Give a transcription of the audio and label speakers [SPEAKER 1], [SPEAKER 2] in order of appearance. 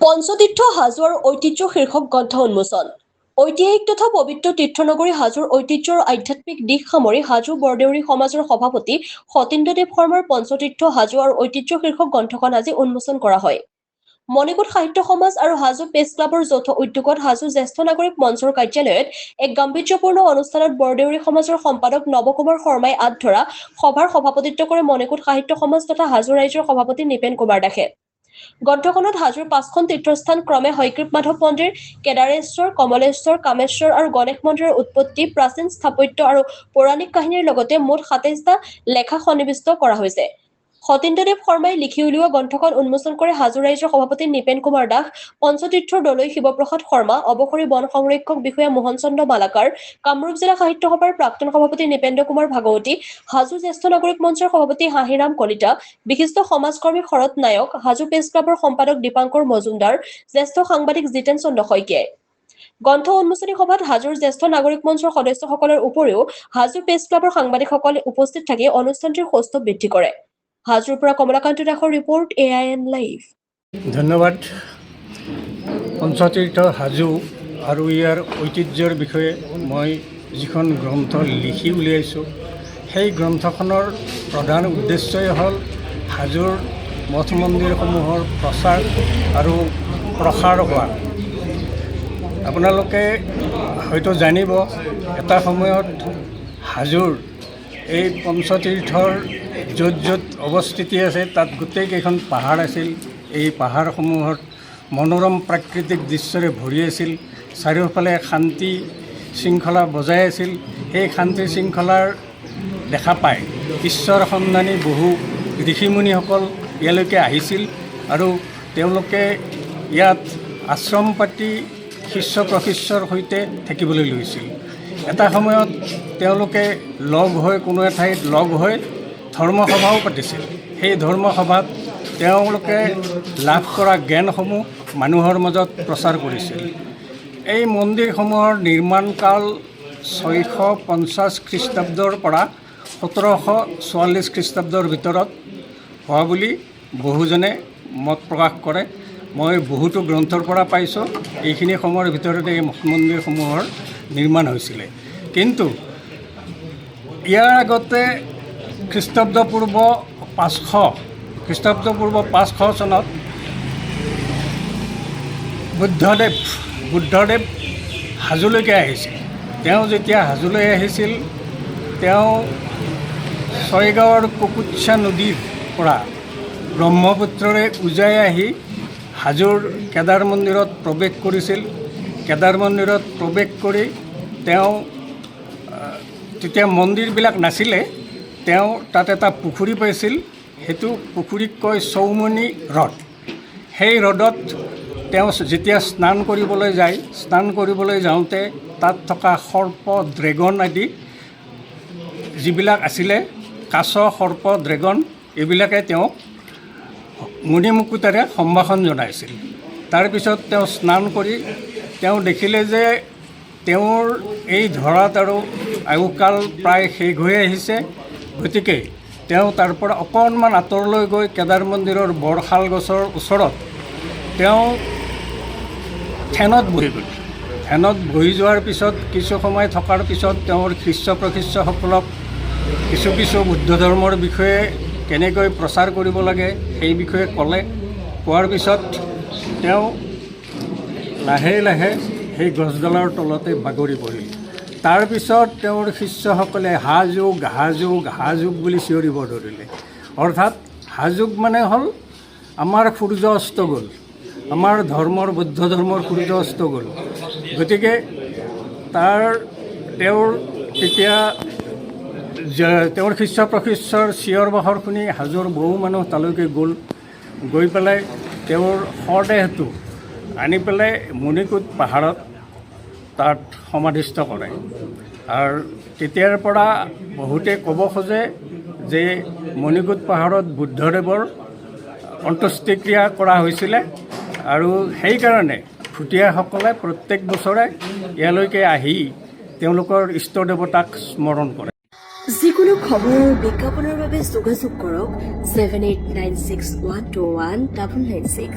[SPEAKER 1] পঞ্চতীৰ্থ হাজো আৰু ঐতিহ্য শীৰ্ষক গ্ৰন্থ উন্মোচন। ঐতিহাসিক তথা পবিত্ৰ তীৰ্থনগৰী হাজোৰ ঐতিহ্য আৰু আধ্যাত্মিক দিশ সামৰি হাজো বৰদেউৰী সমাজৰ সভাপতি সতীন্দ্ৰদেৱ শৰ্মাৰ পঞ্চতীৰ্থ হাজো আৰু ঐতিহ্য শীৰ্ষক গ্ৰন্থখন আজি উন্মোচন কৰা হয়। মণিকোট সাহিত্য সমাজ আৰু হাজো প্ৰেছ ক্লাবৰ যৌথ উদ্যোগত হাজো জ্যেষ্ঠ নাগৰিক মঞ্চৰ কাৰ্যালয়ত এক গাম্ভীৰ্যপূৰ্ণ অনুষ্ঠানত বৰদেউৰী সমাজৰ সম্পাদক নৱকুমাৰ শৰ্মাই আঁত ধৰা সভাৰ সভাপতিত্ব কৰে মণিকোট সাহিত্য সমাজ তথা হাজো ৰাইজৰ সভাপতি নিপেন কুমাৰ দাসে। গ্ৰন্থখনত হাজোৰ ৫খন তীৰ্থস্থান ক্ৰমে হয়গ্ৰীৱ মাধৱ মন্দিৰ, কেদাৰেশ্বৰ, কমলেশ্বৰ, কামেশ্বৰ আৰু গণেশ মন্দিৰৰ উৎপত্তি, প্ৰাচীন স্থাপত্য আৰু পৌৰাণিক কাহিনীৰ লগতে মুঠ ২৭টা লেখা সন্নিৱিষ্ট কৰা হৈছে। সতীন্দ্ৰদেৱ শৰ্মাই লিখি উলিওৱা গ্ৰন্থখন উন্মোচন কৰে হাজো ৰাইজৰ সভাপতি নিপেন কুমাৰ দাস, পঞ্চতীৰ্থৰ দলৈ শিৱপ্ৰসাদ শৰ্মা, অৱসৰী বন সংৰক্ষক বিষয়া মোহন চন্দ্ৰ মালাকাৰ, কামৰূপ জিলা সাহিত্য সভাৰ প্ৰাক্তন সভাপতি নিপেন্দ্ৰ কুমাৰ ভাগৱতী, হাজো জ্যেষ্ঠ নাগৰিক মঞ্চৰ সভাপতি হাঁহিৰাম কলিতা, বিশিষ্ট সমাজকৰ্মী শৰৎ নায়ক, হাজো প্ৰেছ ক্লাবৰ সম্পাদক দীপাংকৰ মজুমদাৰ, জ্যেষ্ঠ সাংবাদিক জিতেন চন্দ্ৰ শইকীয়াই। গ্ৰন্থ উন্মোচনী সভাত হাজোৰ জ্যেষ্ঠ নাগৰিক মঞ্চৰ সদস্যসকলৰ উপৰিও হাজো প্ৰেছ ক্লাবৰ সাংবাদিকসকলে উপস্থিত থাকি অনুষ্ঠানটিৰ সৌষ্ঠৱ বৃদ্ধি কৰে। হাজোৰ পৰা কমলাকান্ত দাসৰ ৰিপৰ্ট AIN লাইভ।
[SPEAKER 2] ধন্যবাদ। পঞ্চতীৰ্থ হাজো আৰু ইয়াৰ ঐতিহ্যৰ বিষয়ে মই যিখন গ্ৰন্থ লিখি উলিয়াইছোঁ, সেই গ্ৰন্থখনৰ প্ৰধান উদ্দেশ্যই হ'ল হাজোৰ মঠ মন্দিৰসমূহৰ প্ৰচাৰ আৰু প্ৰসাৰ হোৱা। আপোনালোকে হয়তো জানিব, এটা সময়ত হাজোৰ এই পঞ্চতীৰ্থৰ য'ত য'ত অৱস্থিতি আছে তাত গোটেইকেইখন পাহাৰ আছিল। এই পাহাৰসমূহত মনোৰম প্ৰাকৃতিক দৃশ্যৰে ভৰি আছিল। চাৰিওফালে শান্তি শৃংখলা বজাই আছিল। সেই শান্তি শৃংখলাৰ দেখা পায় ঈশ্বৰ সন্ধানী বহু ঋষিমুনিসকল ইয়ালৈকে আহিছিল আৰু তেওঁলোকে ইয়াত আশ্ৰম পাতি শিষ্য প্ৰশিষ্যৰ সৈতে থাকিবলৈ লৈছিল। এটা সময়ত তেওঁলোকে লগ হৈ কোনো এঠাইত লগ হৈ ধৰ্মসভাও পাতিছিল। সেই ধৰ্মসভাত তেওঁলোকে লাভ কৰা জ্ঞানসমূহ মানুহৰ মাজত প্ৰচাৰ কৰিছিল। এই মন্দিৰসমূহৰ নিৰ্মাণকাল ৬৫০ খ্ৰীষ্টাব্দৰ পৰা ১৭৪৪ খ্ৰীষ্টাব্দৰ ভিতৰত হোৱা বুলি বহুজনে মত প্ৰকাশ কৰে। মই বহুতো গ্ৰন্থৰ পৰা পাইছোঁ এইখিনি সময়ৰ ভিতৰতে এই মঠ মন্দিৰসমূহৰ নিৰ্মাণ হৈছিলে। কিন্তু ইয়াৰ আগতে খ্ৰীষ্টাব্দপূৰ্ব ৫০০ চনত বুদ্ধদেৱ হাজোলৈকে আহিছিল। তেওঁ যেতিয়া হাজোলৈ আহিছিল, তেওঁ ছয়গাঁৱৰ কুকুচ্ছা নদীৰ পৰা ব্ৰহ্মপুত্ৰৰে উজাই আহি হাজোৰ কেদাৰ মন্দিৰত প্ৰৱেশ কৰিছিল। কেদাৰ মন্দিৰত প্ৰৱেশ কৰি তেওঁ তেতিয়া মন্দিৰবিলাক নাছিলে, তেওঁ তাত এটা পুখুৰী পাইছিল। সেইটো পুখুৰীক কয় চৌমনি হ্ৰদ। সেই হ্ৰদত তেওঁ যেতিয়া স্নান কৰিবলৈ যায়, স্নান কৰিবলৈ যাওঁতে তাত থকা সৰ্প, ড্ৰেগন আদি যিবিলাক আছিলে, কাছ, সৰ্প, ড্ৰেগন, এইবিলাকে তেওঁক মণিমুকুটেৰে সম্ভাষণ জনাইছিল। তাৰপিছত তেওঁ স্নান কৰি তেওঁ দেখিলে যে তেওঁৰ এই ধৰাত আৰু আয়ুকাল প্ৰায় শেষ হৈ আহিছে। গতিকে তেওঁ তাৰ পৰা অকণমান আঁতৰলৈ গৈ কেদাৰ মন্দিৰৰ বৰশাল গছৰ ওচৰত তেওঁ ধ্যানত বহি গ'ল। ধ্যানত বহি যোৱাৰ পিছত কিছু সময় থকাৰ পিছত তেওঁৰ শিষ্য প্ৰশিষ্যসকলক কিছু বুদ্ধ ধৰ্মৰ বিষয়ে কেনেকৈ প্ৰচাৰ কৰিব লাগে সেই বিষয়ে ক'লে। কোৱাৰ পিছত তেওঁ লাহে লাহে সেই গছডালৰ তলতে বাগৰি পৰিল। তাৰপিছত তেওঁৰ শিষ্যসকলে হাযোগ বুলি চিঞৰিব ধৰিলে। অৰ্থাৎ হাযোগ মানে হ'ল আমাৰ সূৰ্য অস্ত গ'ল, আমাৰ ধৰ্মৰ বৌদ্ধ ধৰ্মৰ সূৰ্য অস্ত গ'ল। গতিকে তেওঁৰ তেতিয়া তেওঁৰ শিষ্য প্ৰশিষ্যৰ চিঞৰ বাখৰ শুনি হাজোৰ বহু মানুহ তালৈকে গ'ল। গৈ পেলাই তেওঁৰ শৱদেহটো আনি পেলাই মণিকোট পাহাৰত তাত সমাধিস্থ কৰে। আৰু তেতিয়াৰ পৰা বহুতে ক'ব খোজে যে মণিকোট পাহাৰত বুদ্ধদেৱৰ অন্ত্যেষ্টিক্ৰিয়া কৰা হৈছিলে আৰু সেইকাৰণে ভুটীয়াসকলে প্ৰত্যেক বছৰে ইয়ালৈকে আহি তেওঁলোকৰ ইষ্ট দেৱতাক স্মৰণ কৰে।
[SPEAKER 1] যিকোনো খবৰ আৰু বিজ্ঞাপনৰ বাবে যোগাযোগ কৰক 7896121996।